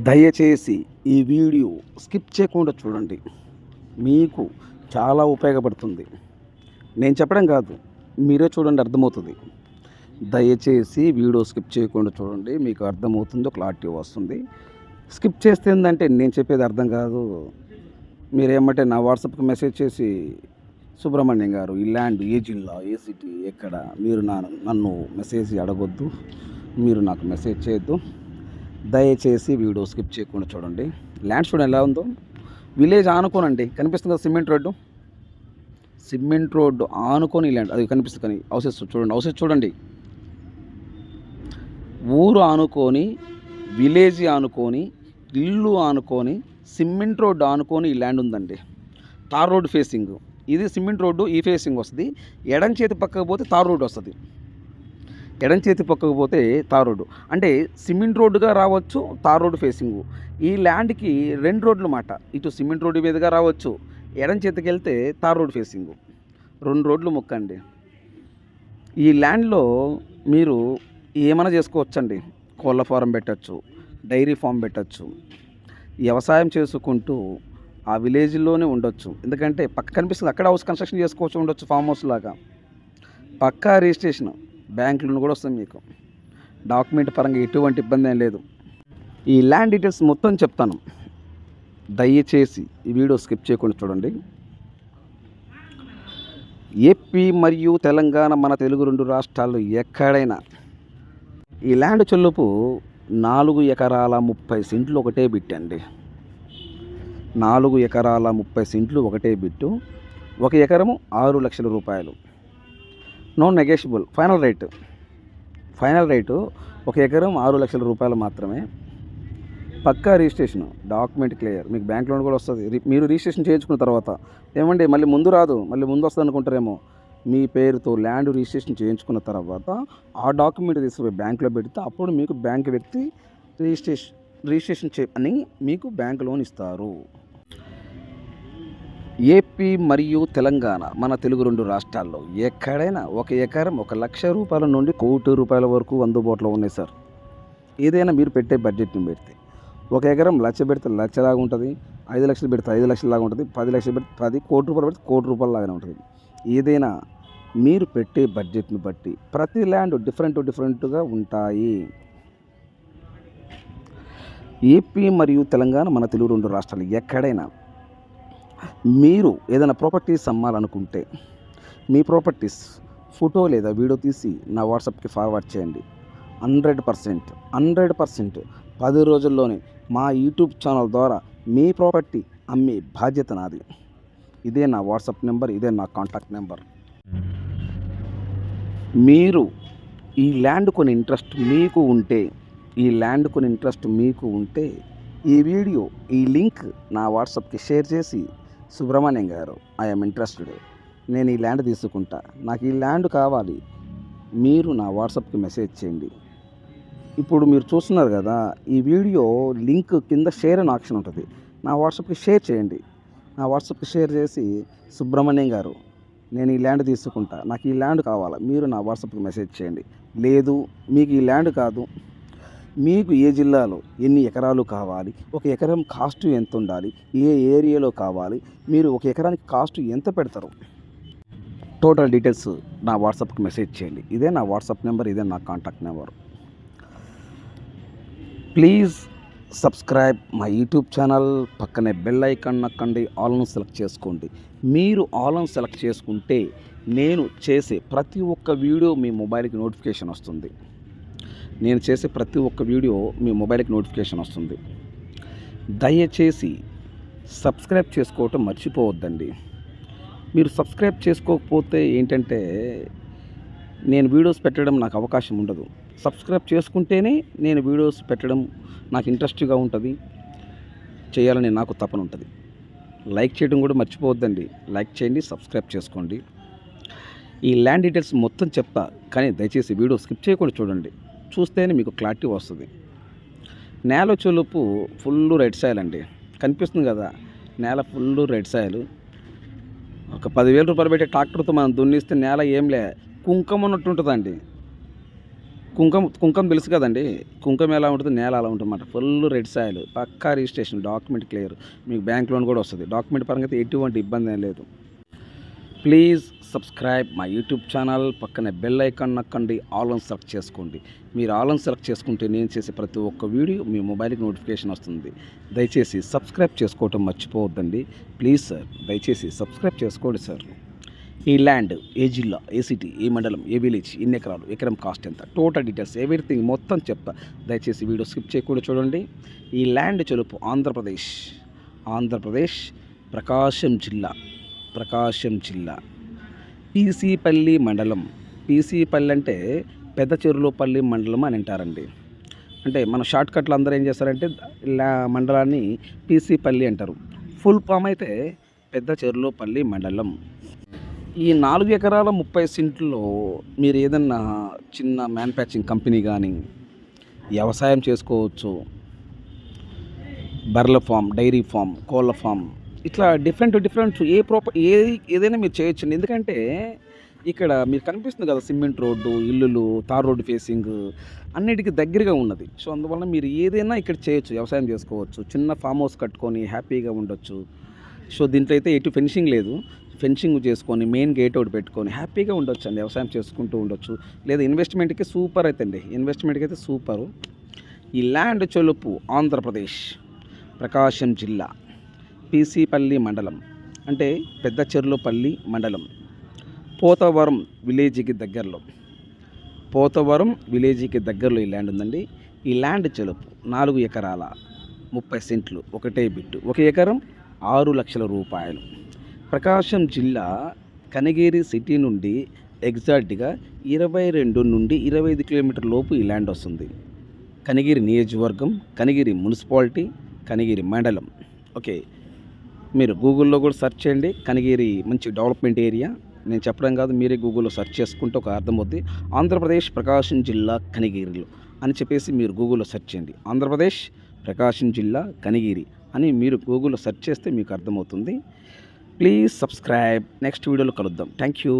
దయచేసి ఈ video skip చేయకుండా చూడండి. మీకు చాలా ఉపయోగపడుతుంది. నేను చెప్పడం కాదు, మీరే చూడండి, అర్థమవుతుంది. దయచేసి వీడియో స్కిప్ చేయకుండా చూడండి, మీకు అర్థమవుతుందో క్లారిటీ వస్తుంది. స్కిప్ చేస్తే ఏంటంటే నేను చెప్పేది అర్థం కాదు. మీరేమంటే నా వాట్సాప్కి మెసేజ్ చేసి, సుబ్రహ్మణ్యం గారు ఈ ల్యాండ్ ఏ జిల్లా, ఏ సిటీ, ఎక్కడ, మీరు నన్ను మెసేజ్ అడగొద్దు, మీరు నాకు మెసేజ్ చేయొద్దు. దయచేసి వీడియో స్కిప్ చేయకుండా చూడండి. ల్యాండ్ చూడండి ఎలా ఉందో. విలేజ్ ఆనుకోనండి, కనిపిస్తుంది కదా సిమెంట్ రోడ్డు ఆనుకొని ల్యాండ్ అది కనిపిస్తుంది. కానీ హౌసెస్ చూడండి. ఊరు ఆనుకొని, విలేజ్ ఆనుకొని, ఇల్లు ఆనుకొని, సిమెంట్ రోడ్డు ఆనుకొని ఈ ల్యాండ్ ఉందండి. తార్ రోడ్డు ఫేసింగ్ ఇది. సిమెంట్ రోడ్డు ఈ ఫేసింగ్ వస్తుంది. ఎడం చేతి పక్కకు పోతే తార్ రోడ్డు వస్తుంది. ఎడం చేతి పక్కకు పోతే తార్ రోడ్డు అంటే సిమెంట్ రోడ్డుగా రావచ్చు, తార్ రోడ్డు ఫేసింగు. ఈ ల్యాండ్కి 2 రోడ్లు మాట. ఇటు సిమెంట్ రోడ్డు మీదుగా రావచ్చు, ఎడం చేతికి వెళ్తే తార్ రోడ్డు ఫేసింగు. 2 రోడ్లు మొక్కండి. ఈ ల్యాండ్లో మీరు ఏమైనా చేసుకోవచ్చండి. కోళ్ళ ఫారం పెట్టచ్చు, డైరీ ఫామ్ పెట్టచ్చు, వ్యవసాయం చేసుకుంటూ ఆ విలేజ్లోనే ఉండొచ్చు. ఎందుకంటే పక్క కనిపిస్తుంది, అక్కడ హౌస్ కన్స్ట్రక్షన్ చేసుకోవచ్చు, ఉండొచ్చు ఫామ్ హౌస్ లాగా. పక్కా రిజిస్ట్రేషన్ బ్యాంకులను కూడా వస్తుంది. మీకు డాక్యుమెంట్ పరంగా ఎటువంటి ఇబ్బంది ఏం లేదు. ఈ ల్యాండ్ డీటెయిల్స్ మొత్తం చెప్తాను. దయచేసి ఈ వీడియో స్కిప్ చేయకుండా చూడండి. ఏపీ మరియు తెలంగాణ, మన తెలుగు 2 రాష్ట్రాల్లో ఎక్కడైనా ఈ ల్యాండ్ చెల్లుపు 4 ఎకరాల 30 సెంట్లు ఒకటే బిట్టండి. 4 ఎకరాల 30 సెంట్లు ఒకటే బిట్టు. 1 ఎకరము 6 లక్షల రూపాయలు. No negotiable. ఫైనల్ రేటు 1 ఎకరం 6 లక్షల రూపాయలు మాత్రమే. పక్కా రిజిస్ట్రేషన్, డాక్యుమెంట్ క్లియర్, మీకు బ్యాంక్ లోన్ కూడా వస్తుంది. మీరు రిజిస్ట్రేషన్ చేయించుకున్న తర్వాత ఏమండి మళ్ళీ ముందు రాదు, మళ్ళీ ముందు వస్తుంది అనుకుంటారేమో. మీ పేరుతో ల్యాండ్ రిజిస్ట్రేషన్ చేయించుకున్న తర్వాత ఆ డాక్యుమెంట్ తీసుకుపోయి బ్యాంకులో పెడితే అప్పుడు మీకు బ్యాంక్ వ్యక్తి రిజిస్ట్రేషన్ అని మీకు బ్యాంక్ లోన్ ఇస్తారు. ఏపీ మరియు తెలంగాణ, మన తెలుగు 2 రాష్ట్రాల్లో ఎక్కడైనా 1 ఎకరం 1 లక్ష రూపాయల నుండి 1 కోటి రూపాయల వరకు అందుబాటులో ఉన్నాయి సార్. ఏదైనా మీరు పెట్టే బడ్జెట్ని పెడితే 1 ఎకరం 1 లక్ష పెడితే 1 లక్షలాగా ఉంటుంది, 5 లక్షలు పెడితే 5 లక్షలలాగా ఉంటుంది, 10 లక్షలు పెడితే 10 కోటి రూపాయలు పెడితే 1 కోటి రూపాయల లాగానే ఉంటుంది. ఏదైనా మీరు పెట్టే బడ్జెట్ని బట్టి ప్రతి ల్యాండ్ డిఫరెంట్గా ఉంటాయి. ఏపీ మరియు తెలంగాణ, మన తెలుగు 2 రాష్ట్రాలు ఎక్కడైనా మీరు ఏదైనా ప్రాపర్టీస్ అమ్మాలనుకుంటే మీ ప్రాపర్టీస్ ఫోటో లేదా వీడియో తీసి నా వాట్సాప్కి ఫార్వర్డ్ చేయండి. 100% 10 రోజుల్లోనే మా యూట్యూబ్ ఛానల్ ద్వారా మీ ప్రాపర్టీ అమ్మే బాధ్యత నాది. ఇదే నా వాట్సాప్ నెంబర్, ఇదే నా కాంటాక్ట్ నెంబర్. మీరు ఈ ల్యాండ్ కొని ఇంట్రెస్ట్ మీకు ఉంటే ఈ వీడియో, ఈ లింక్ నా వాట్సాప్కి షేర్ చేసి, సుబ్రహ్మణ్యం గారు ఐఎమ్ ఇంట్రెస్టెడ్, నేను ఈ ల్యాండ్ తీసుకుంటా, నాకు ఈ ల్యాండ్ కావాలి, మీరు నా వాట్సాప్కి మెసేజ్ చేయండి. ఇప్పుడు మీరు చూస్తున్నారు కదా, ఈ వీడియో లింక్ కింద షేర్ అనే ఆప్షన్ ఉంటుంది. నా వాట్సాప్కి షేర్ చేయండి. నా వాట్సాప్కి షేర్ చేసి, సుబ్రహ్మణ్యం గారు నేను ఈ ల్యాండ్ తీసుకుంటా, నాకు ఈ ల్యాండ్ కావాలా, మీరు నా వాట్సాప్కి మెసేజ్ చేయండి. లేదు మీకు ఈ ల్యాండ్ కాదు, మీకు ఏ జిల్లాలో ఎన్ని ఎకరాలు కావాలి, 1 ఎకరం కాస్ట్ ఎంత ఉండాలి, ఏ ఏరియాలో కావాలి, మీరు 1 ఎకరానికి కాస్ట్ ఎంత పెడతారు, టోటల్ డీటెయిల్స్ నా వాట్సాప్కి మెసేజ్ చేయండి. ఇదే నా వాట్సాప్ నెంబర్, ఇదే నా contact number. Please subscribe my YouTube channel. పక్కనే బెల్ ఐకాన్ నొక్కండి, ఆల్ను సెలెక్ట్ చేసుకోండి. మీరు ఆల్ను సెలెక్ట్ చేసుకుంటే నేను చేసే ప్రతి ఒక్క వీడియో మీ మొబైల్కి నోటిఫికేషన్ వస్తుంది. దయచేసి సబ్స్క్రైబ్ చేసుకోవటం మర్చిపోవద్దండి. మీరు సబ్స్క్రైబ్ చేసుకోకపోతే ఏంటంటే నేను వీడియోస్ పెట్టడం నాకు అవకాశం ఉండదు. సబ్స్క్రైబ్ చేసుకుంటేనే నేను వీడియోస్ పెట్టడం నాకు ఇంట్రెస్ట్గా ఉంటుంది, చేయాలని నాకు తపన ఉంటుంది. లైక్ చేయడం కూడా మర్చిపోవద్దండి. లైక్ చేయండి, సబ్స్క్రైబ్ చేసుకోండి. ఈ ల్యాండ్ డీటెయిల్స్ మొత్తం చెప్తా, కానీ దయచేసి వీడియో స్కిప్ చేయకుండా చూడండి. చూస్తేనే మీకు క్లారిటీ వస్తుంది. నేల చొలుపు ఫుల్ రెడ్ సాయిల్ అండి, కనిపిస్తుంది కదా, నేల ఫుల్ రెడ్ సాయిల్. ఒక 10,000 రూపాయలు పెట్టి ట్రాక్టర్తో మనం దున్నిస్తే నేల ఏంలే కుంకుమ ఉన్నట్టు ఉంటుందండి. కుంకం తెలుసు కదండి. కుంకం ఎలా ఉంటుంది, నేల అలా ఉంటుందన్నమాట. ఫుల్ రెడ్ సాయిల్, పక్కా రిజిస్ట్రేషన్, డాక్యుమెంట్ క్లియర్, మీకు బ్యాంక్ లోన్ కూడా వస్తుంది. డాక్యుమెంట్ పరంగా అయితే ఎటువంటి ఇబ్బంది ఏం లేదు. Please subscribe my YouTube channel. పక్కనే బెల్ ఐకాన్ నొక్కండి, ఆల్ ఆన్ సెలెక్ట్ చేసుకోండి. మీరు ఆల్ ఆన్ సెలెక్ట్ చేసుకుంటే నేను చేసే ప్రతి ఒక్క వీడియో మీ మొబైల్కి నోటిఫికేషన్ వస్తుంది. దయచేసి సబ్స్క్రైబ్ చేసుకోవటం మర్చిపోవద్దండి. ప్లీజ్ సార్, దయచేసి సబ్స్క్రైబ్ చేసుకోండి సార్. ఈ ల్యాండ్ ఏ జిల్లా, ఏ సిటీ, ఏ మండలం, ఏ విలేజ్, ఎన్ని ఎకరాలు, ఎకరం కాస్ట్ ఎంత, టోటల్ డీటెయిల్స్ ఎవ్రీథింగ్ మొత్తం చెప్తా. దయచేసి వీడియో స్కిప్ చేయకుండా చూడండి. ఈ ల్యాండ్ చెలుపు ఆంధ్రప్రదేశ్ ప్రకాశం జిల్లా పీసీపల్లి మండలం. పీసీపల్లి అంటే పెద్ద చెరువులపల్లి మండలం అని అంటారండి. అంటే మన షార్ట్కట్లు అందరూ ఏం చేస్తారంటే మండలాన్ని పీసీపల్లి అంటారు. ఫుల్ ఫామ్ అయితే పెద్ద చెరువులపల్లి మండలం. ఈ 4 ఎకరాల 30 సెంట్లలో మీరు ఏదన్నా చిన్న మ్యానుఫ్యాక్చరింగ్ కంపెనీ కానీ వ్యవసాయం చేసుకోవచ్చు. బర్రెల ఫామ్, డైరీ ఫామ్, కోళ్ళ ఫామ్, ఇట్లా డిఫరెంట్ ఏదైనా మీరు చేయొచ్చండి. ఎందుకంటే ఇక్కడ మీకు కనిపిస్తుంది కదా, సిమెంట్ రోడ్డు, ఇల్లులు, తార్ రోడ్డు ఫేసింగ్ అన్నిటికీ దగ్గరగా ఉన్నది. సో అందువల్ల మీరు ఏదైనా ఇక్కడ చేయొచ్చు, వ్యవసాయం చేసుకోవచ్చు, చిన్న ఫామ్ హౌస్ కట్టుకొని హ్యాపీగా ఉండొచ్చు. సో దీంట్లో అయితే ఎటు ఫెన్సింగ్ లేదు, ఫెన్సింగ్ చేసుకొని మెయిన్ గేట్ ఒకటి పెట్టుకొని హ్యాపీగా ఉండొచ్చు అండి, వ్యవసాయం చేసుకుంటూ ఉండొచ్చు. లేదా ఇన్వెస్ట్మెంట్కి సూపర్ అవుతుంది, ఇన్వెస్ట్మెంట్కి అయితే సూపరు. ఈ ల్యాండ్ చెలుపు ఆంధ్రప్రదేశ్ ప్రకాశం జిల్లా పీసీపల్లి మండలం, అంటే పెద్ద చెర్లోపల్లి మండలం, పోతవరం విలేజ్కి దగ్గరలో ఈ ల్యాండ్ ఉందండి. ఈ ల్యాండ్ చెలుపు 4 ఎకరాల 30 సెంట్లు, ఒకటే బిట్టు, 1 ఎకరం 6 లక్షల రూపాయలు. ప్రకాశం జిల్లా కనిగిరి సిటీ నుండి ఎగ్జాక్ట్గా 22 నుండి 25 కిలోమీటర్ల లోపు ఈ ల్యాండ్ వస్తుంది. కనిగిరి నియోజకవర్గం, కనిగిరి మున్సిపాలిటీ, కనిగిరి మండలం. ఓకే, మీరు గూగుల్లో కూడా సెర్చ్ చేయండి. కనిగిరి మంచి డెవలప్మెంట్ ఏరియా, నేను చెప్పడం కాదు, మీరే గూగుల్లో సెర్చ్ చేసుకుంటే ఒక అర్థమవుద్ది. ఆంధ్రప్రదేశ్ ప్రకాశం జిల్లా కనిగిరిలో అని చెప్పేసి మీరు గూగుల్లో సెర్చ్ చేయండి. ఆంధ్రప్రదేశ్ ప్రకాశం జిల్లా కనిగిరి అని మీరు గూగుల్లో సెర్చ్ చేస్తే మీకు అర్థమవుతుంది. Please subscribe. నెక్స్ట్ వీడియోలో కలుద్దాం. Thank you.